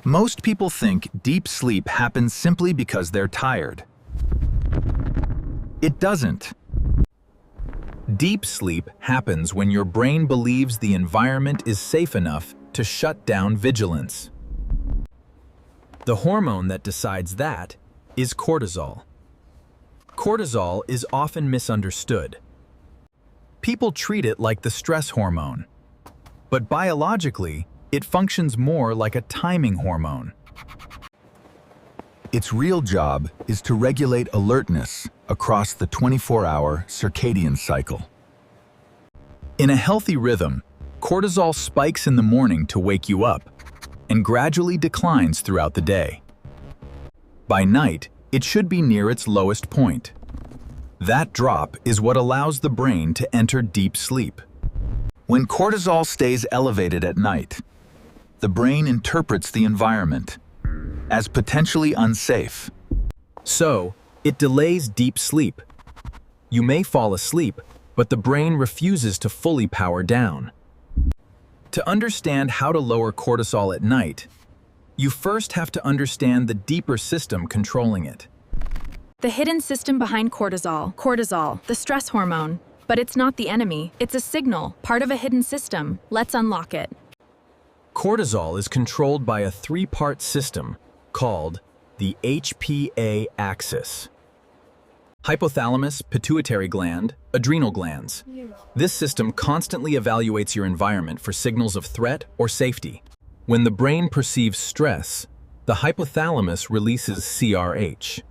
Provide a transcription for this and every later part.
Most people think deep sleep happens simply because they're tired. It doesn't. Deep sleep happens when your brain believes the environment is safe enough to shut down vigilance. The hormone that decides that is cortisol. Cortisol is often misunderstood. People treat it like the stress hormone, but biologically, it functions more like a timing hormone. Its real job is to regulate alertness across the 24-hour circadian cycle. In a healthy rhythm, cortisol spikes in the morning to wake you up and gradually declines throughout the day. By night, it should be near its lowest point. That drop is what allows the brain to enter deep sleep. When cortisol stays elevated at night, the brain interprets the environment as potentially unsafe. So, it delays deep sleep. You may fall asleep, but the brain refuses to fully power down. To understand how to lower cortisol at night, you first have to understand the deeper system controlling it. The hidden system behind cortisol, the stress hormone. But it's not the enemy, it's a signal, part of a hidden system. Let's unlock it. Cortisol is controlled by a three-part system called the HPA axis. Hypothalamus, pituitary gland, adrenal glands. This system constantly evaluates your environment for signals of threat or safety. When the brain perceives stress, the hypothalamus releases CRH.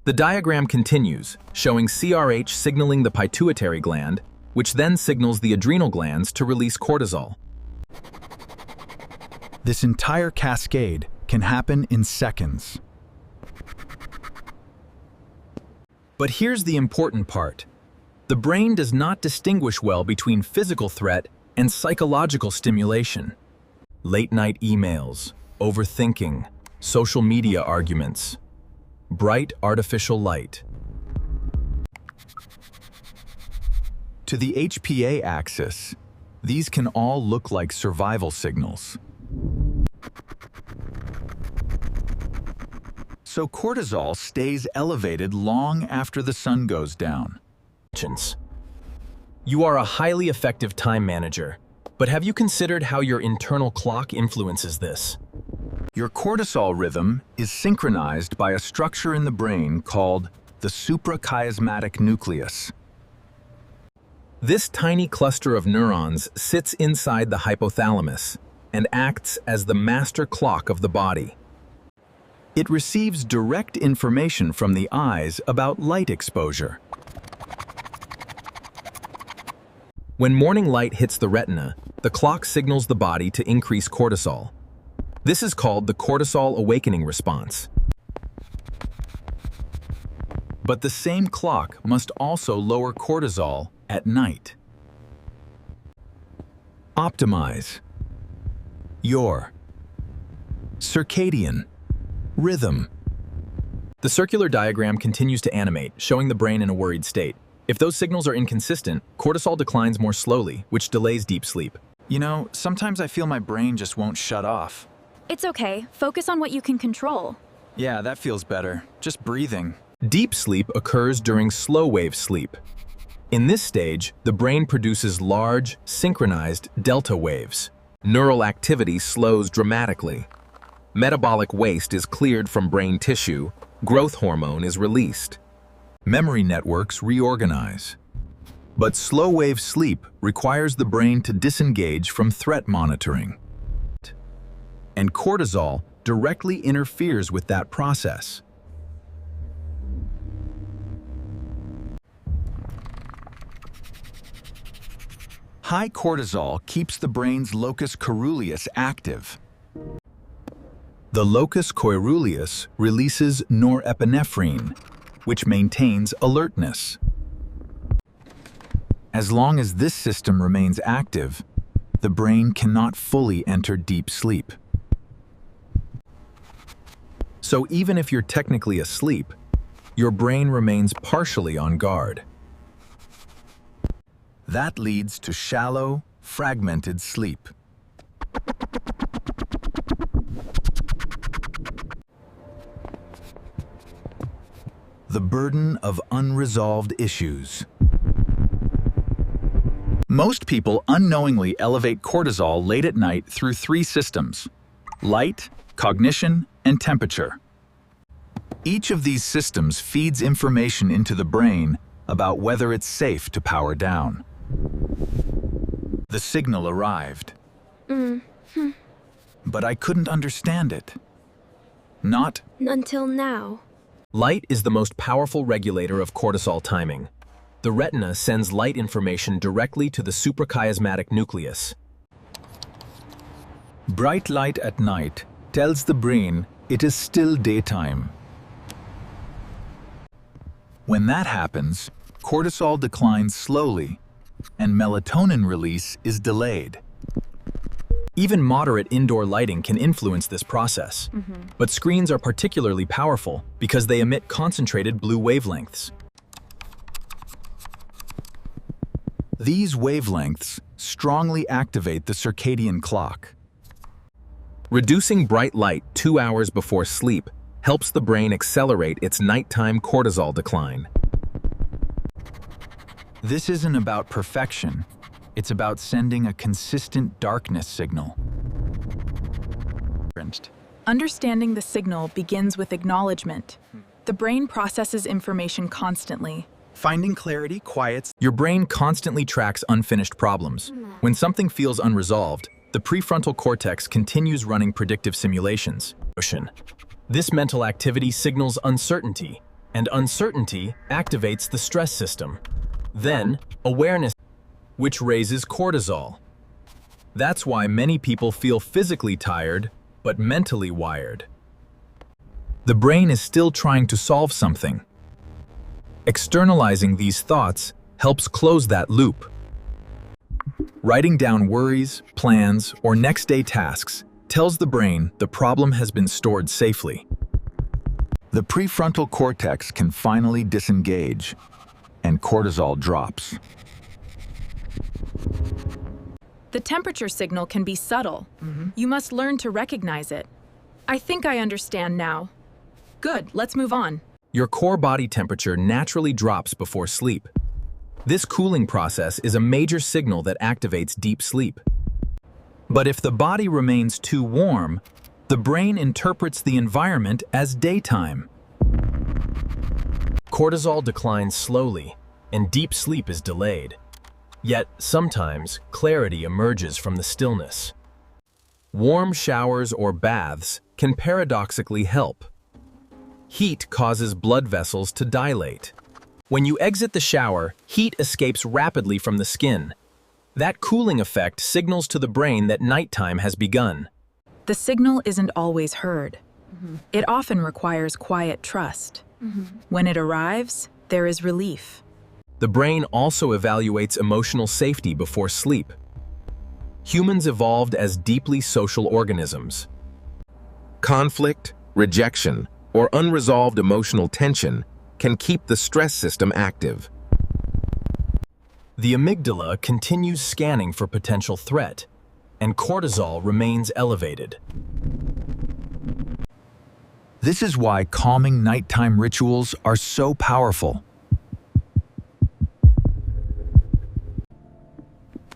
The diagram continues, showing CRH signaling the pituitary gland, which then signals the adrenal glands to release cortisol. This entire cascade can happen in seconds. But here's the important part. The brain does not distinguish well between physical threat and psychological stimulation. Late-night emails, overthinking, social media arguments, bright artificial light. To the HPA axis, these can all look like survival signals. So cortisol stays elevated long after the sun goes down. You are a highly effective time manager, but have you considered how your internal clock influences this? Your cortisol rhythm is synchronized by a structure in the brain called the suprachiasmatic nucleus. This tiny cluster of neurons sits inside the hypothalamus and acts as the master clock of the body. It receives direct information from the eyes about light exposure. When morning light hits the retina, the clock signals the body to increase cortisol. This is called the cortisol awakening response. But the same clock must also lower cortisol at night. Optimize your circadian rhythm. The circular diagram continues to animate, showing the brain in a worried state. If those signals are inconsistent, cortisol declines more slowly, which delays deep sleep. You know, sometimes I feel my brain just won't shut off. It's okay, focus on what you can control. Yeah, that feels better. Just breathing. Deep sleep occurs during slow-wave sleep. In this stage, the brain produces large, synchronized delta waves. Neural activity slows dramatically. Metabolic waste is cleared from brain tissue. Growth hormone is released. Memory networks reorganize. But slow-wave sleep requires the brain to disengage from threat monitoring. And cortisol directly interferes with that process. High cortisol keeps the brain's locus coeruleus active. The locus coeruleus releases norepinephrine, which maintains alertness. As long as this system remains active, the brain cannot fully enter deep sleep. So even if you're technically asleep, your brain remains partially on guard. That leads to shallow, fragmented sleep. The burden of unresolved issues. Most people unknowingly elevate cortisol late at night through three systems: light, cognition, and temperature. Each of these systems feeds information into the brain about whether it's safe to power down. The signal arrived. But I couldn't understand it. Not Until now. Light is the most powerful regulator of cortisol timing. The retina sends light information directly to the suprachiasmatic nucleus. bright light at night tells the brain it is still daytime. When that happens, cortisol declines slowly, and melatonin release is delayed. Even moderate indoor lighting can influence this process. But screens are particularly powerful because they emit concentrated blue wavelengths. These wavelengths strongly activate the circadian clock. Reducing bright light 2 hours before sleep helps the brain accelerate its nighttime cortisol decline. This isn't about perfection. It's about sending a consistent darkness signal. Understanding the signal begins with acknowledgement. The brain processes information constantly. Finding clarity quiets. Your brain constantly tracks unfinished problems. When something feels unresolved, the prefrontal cortex continues running predictive simulations. This mental activity signals uncertainty, and uncertainty activates the stress system. Then, awareness, which raises cortisol. That's why many people feel physically tired, but mentally wired. The brain is still trying to solve something. Externalizing these thoughts helps close that loop. Writing down worries, plans, or next day tasks tells the brain the problem has been stored safely. The prefrontal cortex can finally disengage, and cortisol drops. The temperature signal can be subtle. You must learn to recognize it. I think I understand now. Good, let's move on. Your core body temperature naturally drops before sleep. This cooling process is a major signal that activates deep sleep. But if the body remains too warm, the brain interprets the environment as daytime. Cortisol declines slowly, and deep sleep is delayed. Yet, sometimes, clarity emerges from the stillness. Warm showers or baths can paradoxically help. Heat causes blood vessels to dilate. When you exit the shower, heat escapes rapidly from the skin. That cooling effect signals to the brain that nighttime has begun. The signal isn't always heard. It often requires quiet trust. When it arrives, there is relief. The brain also evaluates emotional safety before sleep. Humans evolved as deeply social organisms. Conflict, rejection, or unresolved emotional tension can keep the stress system active. The amygdala continues scanning for potential threat, and cortisol remains elevated. This is why calming nighttime rituals are so powerful.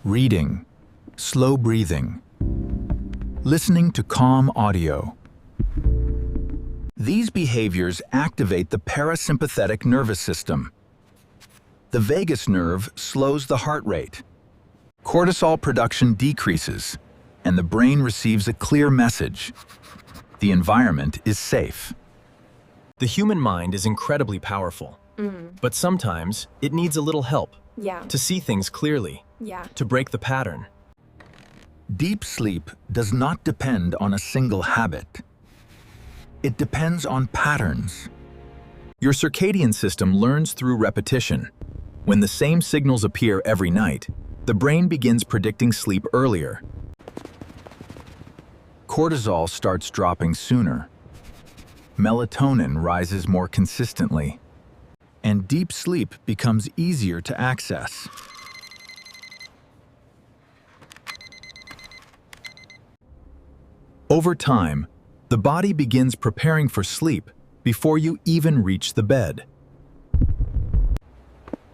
Reading, slow breathing, listening to calm audio. These behaviors activate the parasympathetic nervous system. The vagus nerve slows the heart rate. Cortisol production decreases, and the brain receives a clear message. The environment is safe. The human mind is incredibly powerful, but sometimes it needs a little help Yeah. to see things clearly, Yeah. to break the pattern. Deep sleep does not depend on a single habit. It depends on patterns. Your circadian system learns through repetition. When the same signals appear every night, the brain begins predicting sleep earlier. Cortisol starts dropping sooner. Melatonin rises more consistently. And deep sleep becomes easier to access. Over time, the body begins preparing for sleep before you even reach the bed.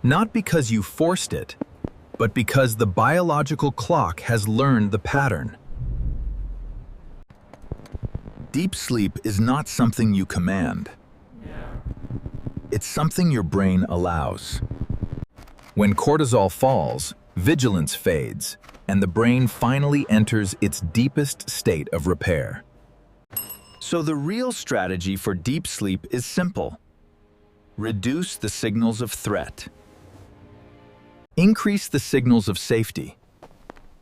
Not because you forced it, but because the biological clock has learned the pattern. Deep sleep is not something you command. It's something your brain allows. When cortisol falls, vigilance fades, and the brain finally enters its deepest state of repair. So the real strategy for deep sleep is simple. Reduce the signals of threat. Increase the signals of safety.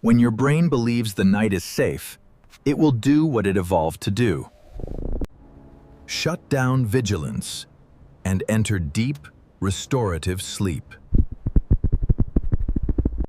When your brain believes the night is safe, it will do what it evolved to do. Shut down vigilance and enter deep, restorative sleep.